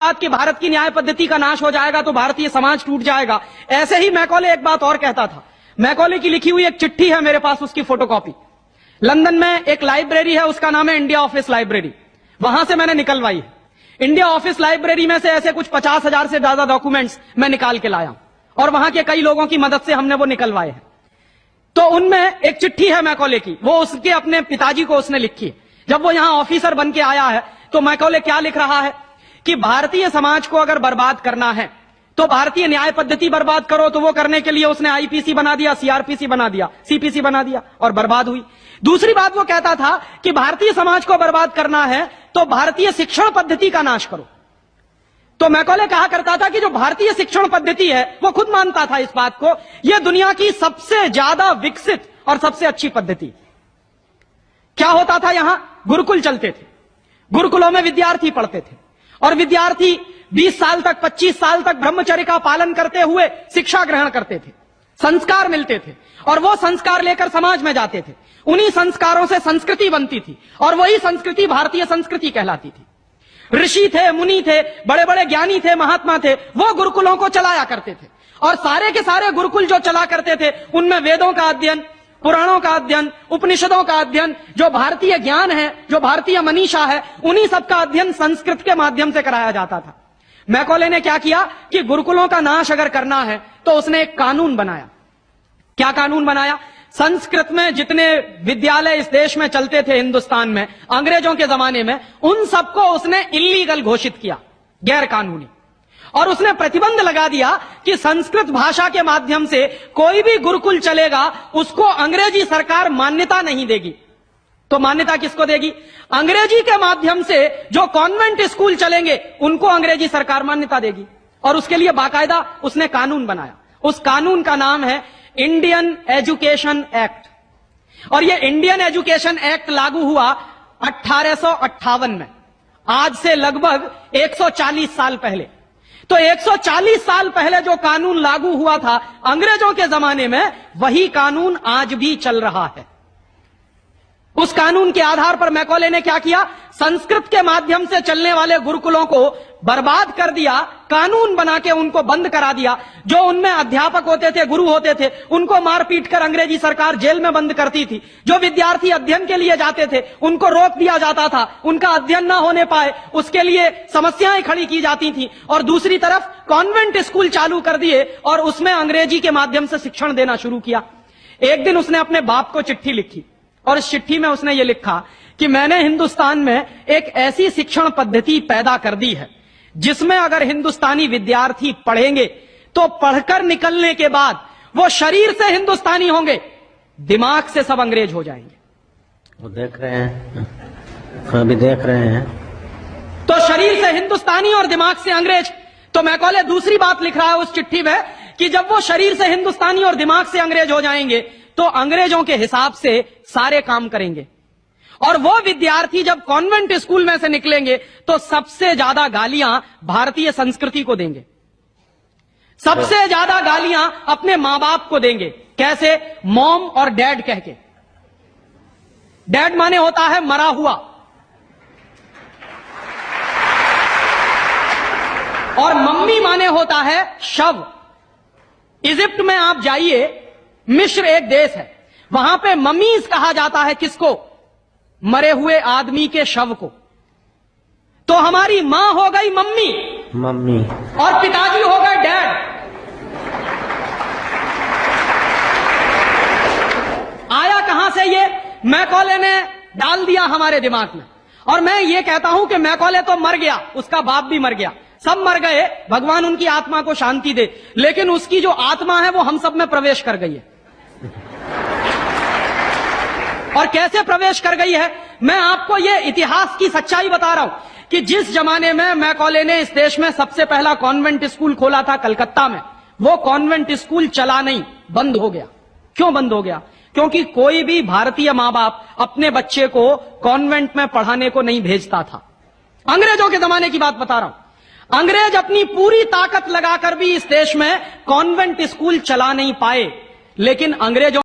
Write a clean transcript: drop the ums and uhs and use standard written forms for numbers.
कि भारत की न्याय पद्धति का नाश हो जाएगा तो भारतीय समाज टूट जाएगा। ऐसे ही मैकॉले एक बात और कहता था। मैकॉले की लिखी हुई एक चिट्ठी है मेरे पास, उसकी फोटोकॉपी। लंदन में एक लाइब्रेरी है, उसका नाम है इंडिया ऑफिस लाइब्रेरी। वहां से मैंने निकलवाई है। इंडिया ऑफिस लाइब्रेरी में से ऐसे कुछ 50,000 से ज्यादा डॉक्यूमेंट्स मैं निकाल के लाया और वहां के कई लोगों की मदद से हमने वो निकलवाए हैं। तो उनमें एक चिट्ठी है मैकॉले की, वो उसके अपने पिताजी को उसने लिखी है। जब वो यहां ऑफिसर बन के आया है तो मैकॉले क्या लिख रहा है कि भारतीय समाज को अगर बर्बाद करना है तो भारतीय न्याय पद्धति बर्बाद करो। तो वो करने के लिए उसने आईपीसी बना दिया, सीआरपीसी बना दिया, सीपीसी बना दिया और बर्बाद हुई। दूसरी बात वो कहता था कि भारतीय समाज को बर्बाद करना है तो भारतीय शिक्षण पद्धति का नाश करो। तो मैकॉले कहा करता था कि जो भारतीय शिक्षण पद्धति है, वो खुद मानता था इस बात को, यह दुनिया की सबसे ज्यादा विकसित और सबसे अच्छी पद्धति। क्या होता था, यहां गुरुकुल चलते थे, गुरुकुलों में विद्यार्थी पढ़ते थे और विद्यार्थी 20 साल तक, 25 साल तक ब्रह्मचर्य का पालन करते हुए शिक्षा ग्रहण करते थे, संस्कार मिलते थे और वो संस्कार लेकर समाज में जाते थे। उन्हीं संस्कारों से संस्कृति बनती थी और वही संस्कृति भारतीय संस्कृति कहलाती थी। ऋषि थे, मुनि थे, बड़े बड़े ज्ञानी थे, महात्मा थे, वो गुरुकुलों को चलाया करते थे और सारे के सारे गुरुकुल जो चला करते थे उनमें वेदों का अध्ययन, पुराणों का अध्ययन, उपनिषदों का अध्ययन, जो भारतीय ज्ञान है, जो भारतीय मनीषा है, उन्हीं सबका अध्ययन संस्कृत के माध्यम से कराया जाता था। मैकॉले ने क्या किया कि गुरुकुलों का नाश अगर करना है तो उसने एक कानून बनाया। क्या कानून बनाया? संस्कृत में जितने विद्यालय इस देश में चलते थे, हिंदुस्तान में अंग्रेजों के जमाने में, उन सबको उसने इल्लीगल घोषित किया, गैर कानूनी। और उसने प्रतिबंध लगा दिया कि संस्कृत भाषा के माध्यम से कोई भी गुरुकुल चलेगा उसको अंग्रेजी सरकार मान्यता नहीं देगी। तो मान्यता किसको देगी? अंग्रेजी के माध्यम से जो कॉन्वेंट स्कूल चलेंगे उनको अंग्रेजी सरकार मान्यता देगी। और उसके लिए बाकायदा उसने कानून बनाया। उस कानून का नाम है इंडियन एजुकेशन एक्ट। और यह इंडियन एजुकेशन एक्ट लागू हुआ 1858 में, आज से लगभग 140 साल पहले। तो 140 साल पहले जो कानून लागू हुआ था अंग्रेजों के जमाने में, वही कानून आज भी चल रहा है। उस कानून के आधार पर मैकॉले ने क्या किया? संस्कृत के माध्यम से चलने वाले गुरुकुलों को बर्बाद कर दिया, कानून बना के उनको बंद करा दिया। जो उनमें अध्यापक होते थे, गुरु होते थे, उनको मार पीट कर अंग्रेजी सरकार जेल में बंद करती थी। जो विद्यार्थी अध्ययन के लिए जाते थे उनको रोक दिया जाता था, उनका अध्ययन ना होने पाए उसके लिए समस्याएं खड़ी की जाती थी। और दूसरी तरफ कॉन्वेंट स्कूल चालू कर दिए और उसमें अंग्रेजी के माध्यम से शिक्षण देना शुरू किया। एक दिन उसने अपने बाप को चिट्ठी लिखी और इस चिट्ठी में उसने ये लिखा कि मैंने हिंदुस्तान में एक ऐसी शिक्षण पद्धति पैदा कर दी है जिसमें अगर हिंदुस्तानी विद्यार्थी पढ़ेंगे तो पढ़कर निकलने के बाद वो शरीर से हिंदुस्तानी होंगे, दिमाग से सब अंग्रेज हो जाएंगे। वो देख रहे हैं, अभी देख रहे हैं। तो शरीर से हिंदुस्तानी और दिमाग से अंग्रेज। तो मैकॉले दूसरी बात लिख रहा है उस चिट्ठी में कि जब वो शरीर से हिंदुस्तानी और दिमाग से अंग्रेज हो जाएंगे तो अंग्रेजों के हिसाब से सारे काम करेंगे। और वो विद्यार्थी जब कॉन्वेंट स्कूल में से निकलेंगे तो सबसे ज्यादा गालियां भारतीय संस्कृति को देंगे, सबसे ज्यादा गालियां अपने मां बाप को देंगे। कैसे? मॉम और डैड कह के। डैड माने होता है मरा हुआ और मम्मी माने होता है शव। इजिप्ट में आप जाइए, मिस्र एक देश है, वहां पे ममीज कहा जाता है किसको? मरे हुए आदमी के शव को। तो हमारी मां हो गई मम्मी और पिताजी हो गए डैड। आया कहां से ये? मैकॉले ने डाल दिया हमारे दिमाग में। और मैं ये कहता हूं कि मैकॉले तो मर गया, उसका बाप भी मर गया, सब मर गए, भगवान उनकी आत्मा को शांति दे, लेकिन उसकी जो आत्मा है वो हम सब में प्रवेश कर गई है। और कैसे प्रवेश कर गई है? मैं आपको यह इतिहास की सच्चाई बता रहा हूं कि जिस जमाने में मैकॉले ने इस देश में सबसे पहला कॉन्वेंट स्कूल खोला था कलकत्ता में, वो कॉन्वेंट स्कूल चला नहीं, बंद हो गया। क्यों बंद हो गया? क्योंकि कोई भी भारतीय मां बाप अपने बच्चे को कॉन्वेंट में पढ़ाने को नहीं भेजता था। अंग्रेजों के जमाने की बात बता रहा हूं। अंग्रेज अपनी पूरी ताकत लगाकर भी इस देश में कॉन्वेंट स्कूल चला नहीं पाए, लेकिन अंग्रेजों